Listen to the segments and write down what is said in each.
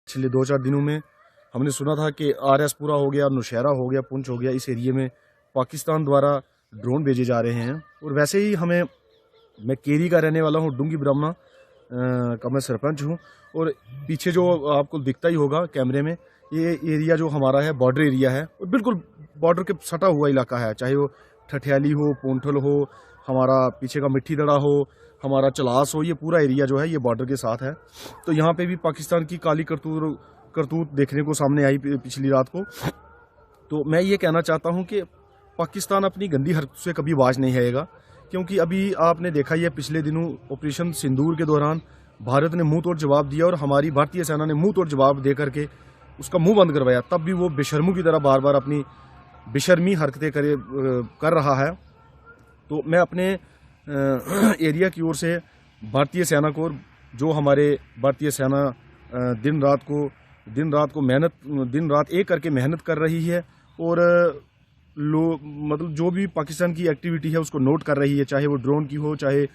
पिछले 2-4 दिनों में हमने सुना था कि RS-पुरा हो गया, नौशहरा हो गया, पुंछ हो गया, इस एरिए में पाकिस्तान द्वारा ड्रोन भेजे जा रहे हैं। और वैसे ही मैं केरी का रहने वाला हूँ, डूंगी ब्राह्मणा का मैं सरपंच हूँ। और पीछे जो आपको दिखता ही होगा कैमरे में, ये एरिया जो हमारा है बॉर्डर एरिया है और बिल्कुल बॉर्डर के सटा हुआ इलाका है, चाहे वो ठठियाली हो, पोंठल हो, हमारा पीछे का मिट्टी दड़ा हो, हमारा चलास हो, ये पूरा एरिया जो है ये बॉर्डर के साथ है। तो यहाँ पे भी पाकिस्तान की काली करतूत देखने को सामने आई पिछली रात को। तो मैं ये कहना चाहता हूँ कि पाकिस्तान अपनी गंदी हरकत से कभी बाज नहीं आएगा, क्योंकि अभी आपने देखा ही है पिछले दिनों ऑपरेशन सिंदूर के दौरान भारत ने मुंह तोड़ जवाब दिया और हमारी भारतीय सेना ने मुंह तोड़ जवाब दे करके उसका मुंह बंद करवाया। तब भी वो बेशर्मों की तरह बार बार अपनी बेशर्मी हरकतें कर रहा है। तो मैं अपने एरिया की ओर से भारतीय सेना को, जो हमारे भारतीय सेना दिन रात एक करके मेहनत कर रही है और मतलब जो भी पाकिस्तान की एक्टिविटी है उसको नोट कर रही है, चाहे वो ड्रोन की हो, चाहे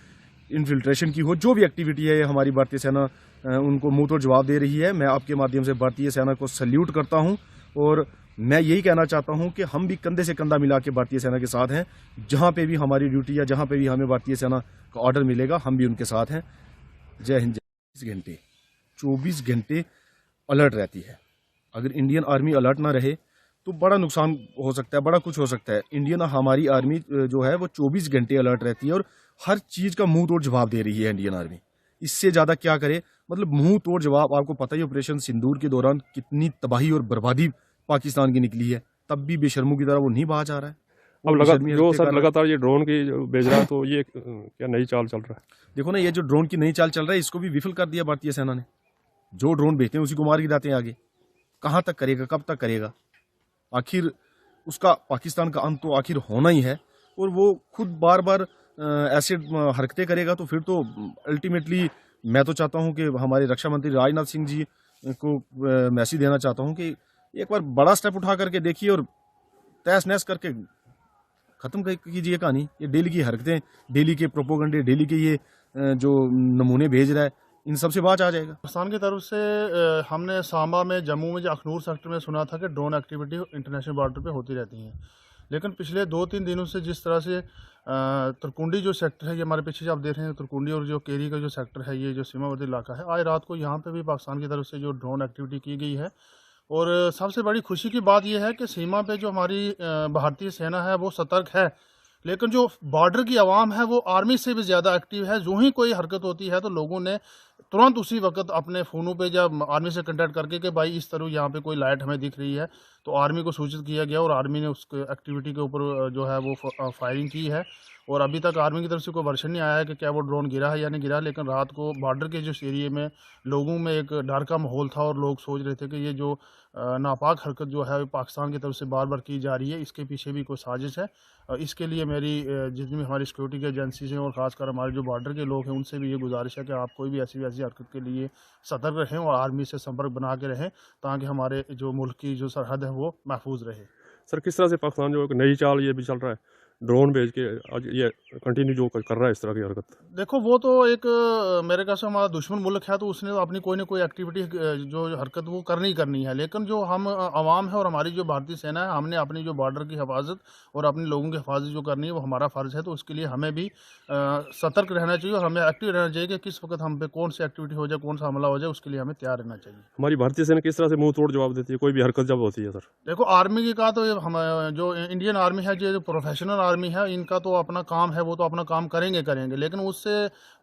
इन्फिल्ट्रेशन की हो, जो भी एक्टिविटी है हमारी भारतीय सेना उनको मुंह तोड़ जवाब दे रही है। मैं आपके माध्यम से भारतीय सेना को सल्यूट करता हूं और मैं यही कहना चाहता हूं कि हम भी कंधे से कंधा मिला के भारतीय सेना के साथ हैं। जहां पे भी हमारी ड्यूटी या जहां पे भी हमें भारतीय सेना का ऑर्डर मिलेगा हम भी उनके साथ हैं। जय हिंद। 24 घंटे अलर्ट रहती है। अगर इंडियन आर्मी अलर्ट ना रहे तो बड़ा नुकसान हो सकता है, बड़ा कुछ हो सकता है। हमारी आर्मी जो है वो 24 घंटे अलर्ट रहती है और हर चीज का मुंह तोड़ जवाब दे रही है इंडियन आर्मी। इससे ज्यादा क्या करे, मतलब मुंह तोड़ जवाब। आपको पता ही ऑपरेशन सिंदूर के दौरान कितनी तबाही और बर्बादी पाकिस्तान की निकली है, तब भी बेशर्मों की तरह वो नहीं बाज आ रहा है। अब लगातार ये ड्रोन की भेज रहा है, तो ये क्या नई चाल चल रहा है? देखो ना, ये जो ड्रोन की नई चाल चल रहा है इसको भी विफल कर दिया भारतीय सेना ने। जो ड्रोन भेजते हैं उसी को मार गिराते हैं आगे। कहाँ तक करेगा, कब तक करेगा? आखिर उसका पाकिस्तान का अंत तो आखिर होना ही है। और वो खुद बार बार ऐसे हरकतें करेगा तो फिर तो अल्टीमेटली मैं तो चाहता हूं कि हमारे रक्षा मंत्री राजनाथ सिंह जी को मैसेज देना चाहता हूं कि एक बार बड़ा स्टेप उठा करके देखिए और तहस नहस करके खत्म कीजिए कहानी। ये डेली की हरकतें, डेली के प्रोपोगंडे, डेली के ये जो नमूने भेज रहा है, इन सबसे बात आ जाएगा। पाकिस्तान की तरफ से हमने सांबा में, जम्मू में, जो अखनूर सेक्टर में सुना था कि ड्रोन एक्टिविटी इंटरनेशनल बॉर्डर पे होती रहती है। लेकिन पिछले 2-3 दिनों से जिस तरह से तुरकुंडी जो सेक्टर है, ये हमारे पीछे आप देख रहे हैं, तुरकुंडी और जो केरी का जो सेक्टर है, ये जो सीमावर्ती इलाका है, आज रात को यहाँ पे भी पाकिस्तान की तरफ से जो ड्रोन एक्टिविटी की गई है। और सबसे बड़ी खुशी की बात यह है कि सीमा पे जो हमारी भारतीय सेना है वो सतर्क है, लेकिन जो बॉर्डर की आवाम है वो आर्मी से भी ज़्यादा एक्टिव है। जो ही कोई हरकत होती है तो लोगों ने तुरंत उसी वक्त अपने फ़ोनों पे जब आर्मी से कांटेक्ट करके कि भाई इस तरह यहाँ पे कोई लाइट हमें दिख रही है, तो आर्मी को सूचित किया गया और आर्मी ने उस एक्टिविटी के ऊपर जो है वो फायरिंग की है। और अभी तक आर्मी की तरफ से कोई वर्षन नहीं आया है कि क्या वो ड्रोन गिरा है या नहीं गिरा। लेकिन रात को बॉर्डर के जिस एरिए में लोगों में एक डर का माहौल था और लोग सोच रहे थे कि ये जो नापाक हरकत जो है पाकिस्तान की तरफ से बार बार की जा रही है, इसके पीछे भी कोई साजिश है। इसके लिए मेरी जितनी भी हमारी सिक्योरिटी की एजेंसीज हैं और ख़ासकर हमारे जो बॉर्डर के लोग हैं उनसे भी ये गुजारिश है कि आप कोई भी ऐसी हरकत के लिए सतर्क रहें और आर्मी से संपर्क बना के रहें, ताकि हमारे जो मुल्क की जो सरहद है वो महफूज रहे। सर, किस तरह से पाकिस्तान जो एक नई चाल ये भी चल रहा है, ड्रोन भेज के आज ये कंटिन्यू जो कर रहा है इस तरह की हरकत? देखो, वो तो एक मेरे ख्याल से हमारा दुश्मन मुल्क है, तो उसने तो अपनी कोई ना कोई एक्टिविटी जो हरकत वो करनी ही करनी है। लेकिन जो हम आवाम है और हमारी जो भारतीय सेना है, हमने अपनी जो बॉर्डर की हिफाजत और अपने लोगों की हिफाजत जो करनी है वो हमारा फ़र्ज़ है। तो उसके लिए हमें भी सतर्क रहना चाहिए और हमें एक्टिव रहना चाहिए कि किस वक्त हम पे कौन सी एक्टिविटी हो जाए, कौन सा हमला हो जाए, उसके लिए हमें तैयार रहना चाहिए। हमारी भारतीय सेना किस तरह से मुंह तोड़ जवाब देती है कोई भी हरकत जब होती है? सर देखो, आर्मी की का तो हम जो इंडियन आर्मी है, जो प्रोफेशनल आर्मी है, इनका तो अपना काम है, वो तो अपना काम करेंगे। लेकिन उससे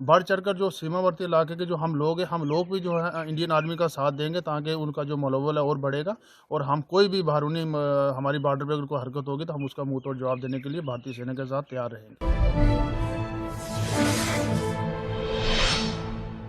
बढ़ चढ़कर जो सीमावर्ती इलाके के जो हम लोग हैं, हम लोग भी जो है इंडियन आर्मी का साथ देंगे, ताकि उनका जो मनोबल है और बढ़ेगा। और हम कोई भी बाहरूनी हमारी बॉर्डर पर अगर कोई हरकत होगी तो हम उसका मुंह तोड़ जवाब देने के लिए भारतीय सेना के साथ तैयार रहेंगे।